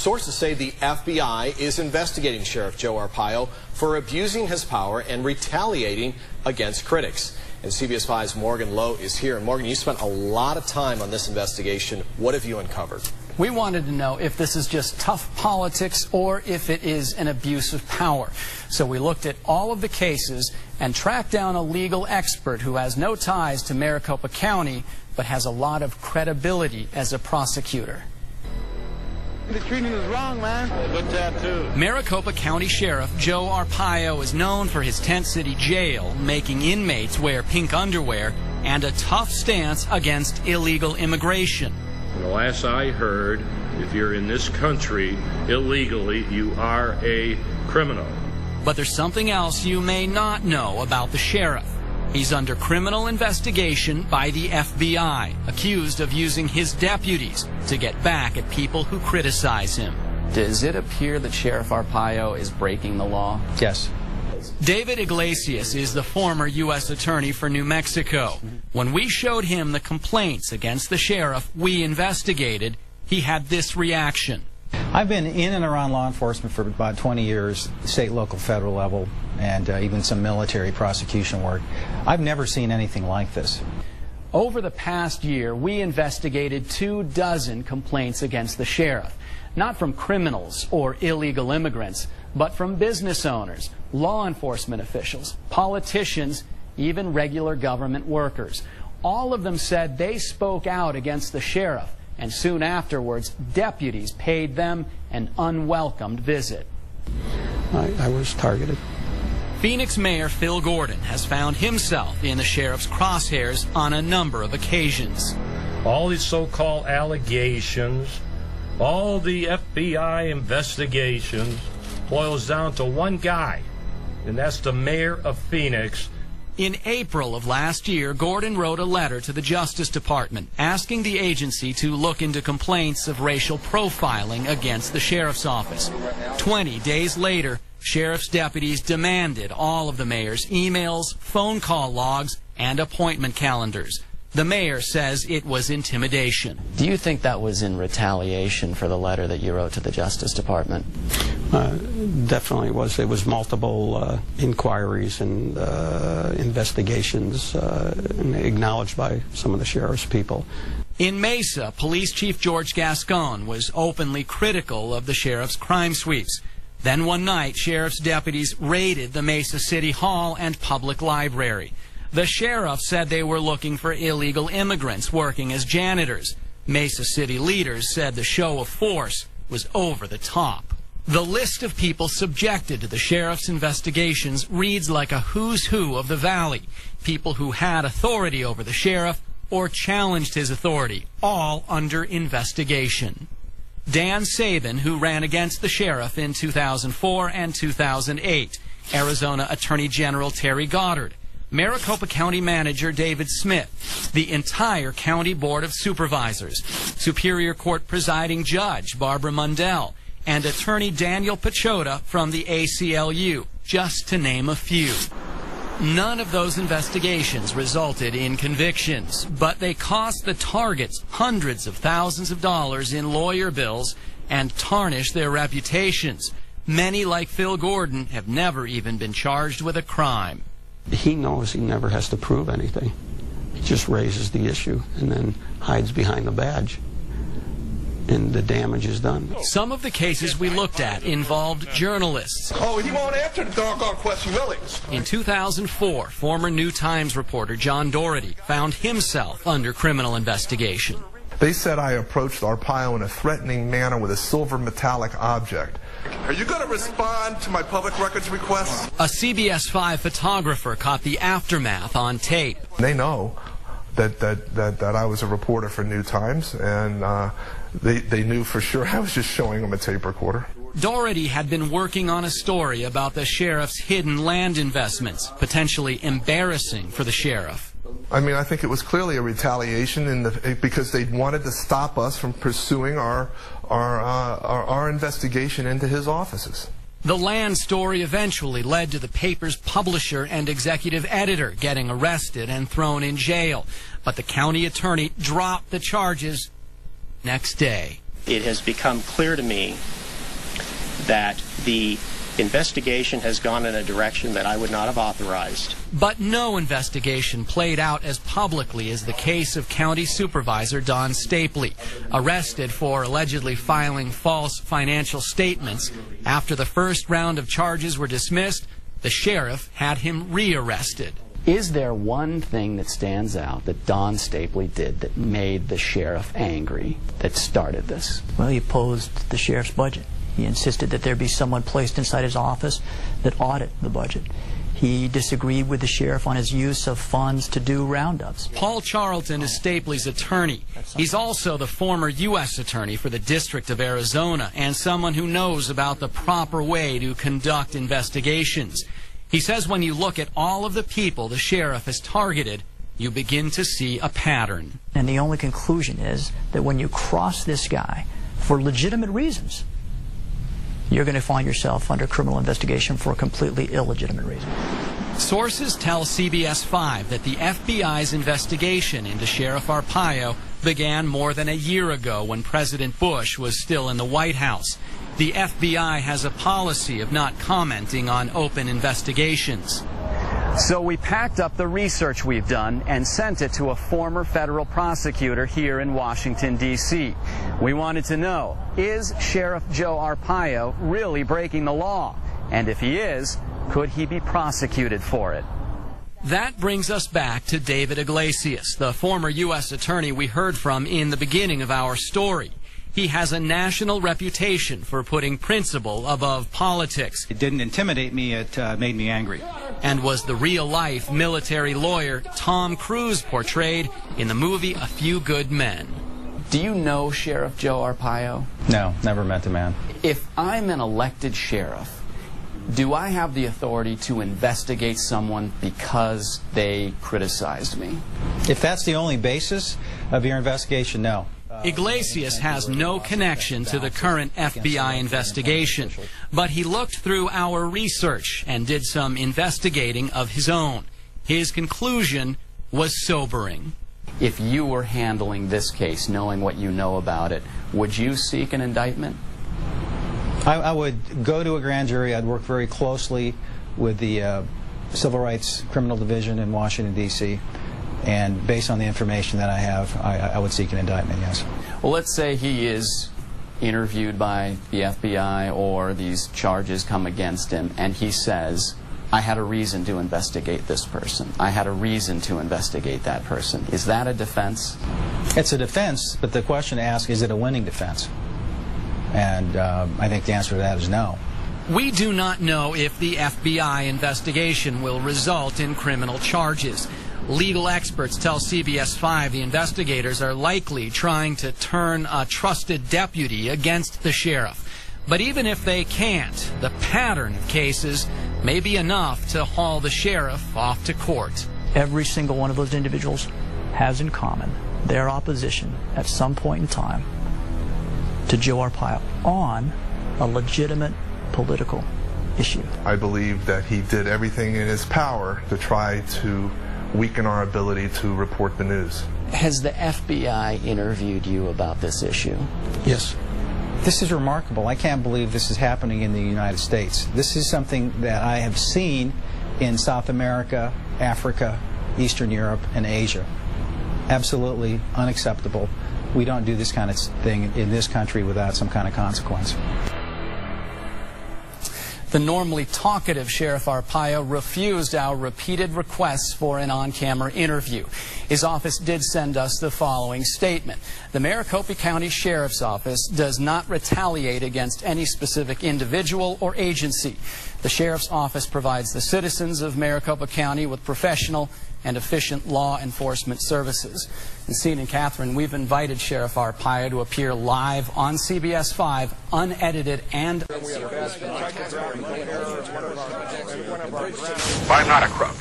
sources say the FBI is investigating Sheriff Joe Arpaio for abusing his power and retaliating against critics. And CBS 5's Morgan Lowe is here. And Morgan, you spent a lot of time on this investigation. What have you uncovered? We wanted to know if this is just tough politics or if it is an abuse of power. So we looked at all of the cases and tracked down a legal expert who has no ties to Maricopa County but has a lot of credibility as a prosecutor. The treatment is wrong, man. Good tattoo. Maricopa County Sheriff Joe Arpaio is known for his tent city jail, making inmates wear pink underwear, and a tough stance against illegal immigration. The last I heard, if you're in this country illegally, you are a criminal. But there's something else you may not know about the sheriff. He's under criminal investigation by the FBI, accused of using his deputies to get back at people who criticize him. Does it appear that Sheriff Arpaio is breaking the law? Yes. David Iglesias is the former U.S. Attorney for New Mexico. When we showed him the complaints against the sheriff we investigated, he had this reaction. I've been in and around law enforcement for about 20 years, state, local, federal level, and even some military prosecution work. I've never seen anything like this. Over the past year, we investigated 24 complaints against the sheriff, not from criminals or illegal immigrants, but from business owners, law enforcement officials, politicians, even regular government workers. All of them said they spoke out against the sheriff, and soon afterwards, deputies paid them an unwelcomed visit. I was targeted. Phoenix Mayor Phil Gordon has found himself in the sheriff's crosshairs on a number of occasions. All these so-called allegations, all the FBI investigations boils down to one guy, and that's the mayor of Phoenix. In April of last year, Gordon wrote a letter to the Justice Department asking the agency to look into complaints of racial profiling against the sheriff's office. 20 days later, sheriff's deputies demanded all of the mayor's emails, phone call logs, and appointment calendars. The mayor says it was intimidation. Do you think that was in retaliation for the letter that you wrote to the Justice Department? Definitely was. There was multiple inquiries and investigations acknowledged by some of the sheriff's people. In Mesa, Police Chief George Gascon was openly critical of the sheriff's crime sweeps. Then one night, sheriff's deputies raided the Mesa City Hall and public library. The sheriff said they were looking for illegal immigrants working as janitors. Mesa City leaders said the show of force was over the top. The list of people subjected to the sheriff's investigations reads like a who's who of the valley. People who had authority over the sheriff or challenged his authority, all under investigation. Dan Sabin, who ran against the sheriff in 2004 and 2008. Arizona Attorney General Terry Goddard. Maricopa County Manager David Smith, the entire County Board of Supervisors, Superior Court Presiding Judge Barbara Mundell, and Attorney Daniel Pachota from the ACLU, just to name a few. None of those investigations resulted in convictions, but they cost the targets hundreds of thousands of dollars in lawyer bills and tarnished their reputations. Many, like Phil Gordon, have never even been charged with a crime. He knows he never has to prove anything. He just raises the issue and then hides behind the badge, and the damage is done. Some of the cases we looked at involved journalists. Oh, he won't answer the doggone question, will he? In 2004, former New Times reporter John Doherty found himself under criminal investigation. They said I approached Arpaio in a threatening manner with a silver metallic object. Are you going to respond to my public records requests? A CBS 5 photographer caught the aftermath on tape. They know that I was a reporter for New Times, and they knew for sure I was just showing them a tape recorder. Doherty had been working on a story about the sheriff's hidden land investments, potentially embarrassing for the sheriff. I mean, I think it was clearly a retaliation because they wanted to stop us from pursuing our investigation into his offices. The land story eventually led to the paper's publisher and executive editor getting arrested and thrown in jail. But the county attorney dropped the charges next day. It has become clear to me that the investigation has gone in a direction that I would not have authorized. But no investigation played out as publicly as the case of County Supervisor Don Stapley, arrested for allegedly filing false financial statements. After the first round of charges were dismissed, the sheriff had him rearrested. Is there one thing that stands out that Don Stapley did that made the sheriff angry, that started this? Well, he opposed the sheriff's budget. He insisted that there be someone placed inside his office that audit the budget. He disagreed with the sheriff on his use of funds to do roundups. Paul Charlton is Stapley's attorney. He's also the former U.S. attorney for the District of Arizona and someone who knows about the proper way to conduct investigations. He says when you look at all of the people the sheriff has targeted, you begin to see a pattern. And the only conclusion is that when you cross this guy for legitimate reasons, you're going to find yourself under criminal investigation for a completely illegitimate reason. Sources tell CBS 5 that the FBI's investigation into Sheriff Arpaio began more than a year ago when President Bush was still in the White House. The FBI has a policy of not commenting on open investigations. So we packed up the research we've done and sent it to a former federal prosecutor here in Washington, D.C. We wanted to know, is Sheriff Joe Arpaio really breaking the law? And if he is, could he be prosecuted for it? That brings us back to David Iglesias, the former U.S. attorney we heard from in the beginning of our story. He has a national reputation for putting principle above politics. It didn't intimidate me, it made me angry. And was the real-life military lawyer Tom Cruise portrayed in the movie A Few Good Men. Do you know Sheriff Joe Arpaio? No, never met the man. If I'm an elected sheriff, do I have the authority to investigate someone because they criticized me? If that's the only basis of your investigation, no. Iglesias has no connection to the current FBI investigation, but he looked through our research and did some investigating of his own. His conclusion was sobering. If you were handling this case, knowing what you know about it, would you seek an indictment? I would go to a grand jury. I'd work very closely with the Civil Rights Criminal Division in Washington, D.C., and based on the information that I have, I would seek an indictment, yes. Well, let's say he is interviewed by the FBI or these charges come against him, and he says, I had a reason to investigate this person. I had a reason to investigate that person. Is that a defense? It's a defense, but the question to ask, is it a winning defense? And I think the answer to that is no. We do not know if the FBI investigation will result in criminal charges. Legal experts tell CBS 5 the investigators are likely trying to turn a trusted deputy against the sheriff. But even if they can't, the pattern of cases may be enough to haul the sheriff off to court. Every single one of those individuals has in common their opposition at some point in time to Joe Arpaio on a legitimate political issue. I believe that he did everything in his power to try to weaken our ability to report the news. Has the FBI interviewed you about this issue? Yes. This is remarkable. I can't believe this is happening in the United States. This is something that I have seen in South America, Africa, Eastern Europe, and Asia. Absolutely unacceptable. We don't do this kind of thing in this country without some kind of consequence. The normally talkative Sheriff Arpaio refused our repeated requests for an on-camera interview. His office did send us the following statement. The Maricopa County Sheriff's Office does not retaliate against any specific individual or agency. The Sheriff's Office provides the citizens of Maricopa County with professional and efficient law enforcement services. And Sean and Catherine, we've invited Sheriff Arpaio to appear live on CBS 5, unedited and... I'm not a crook.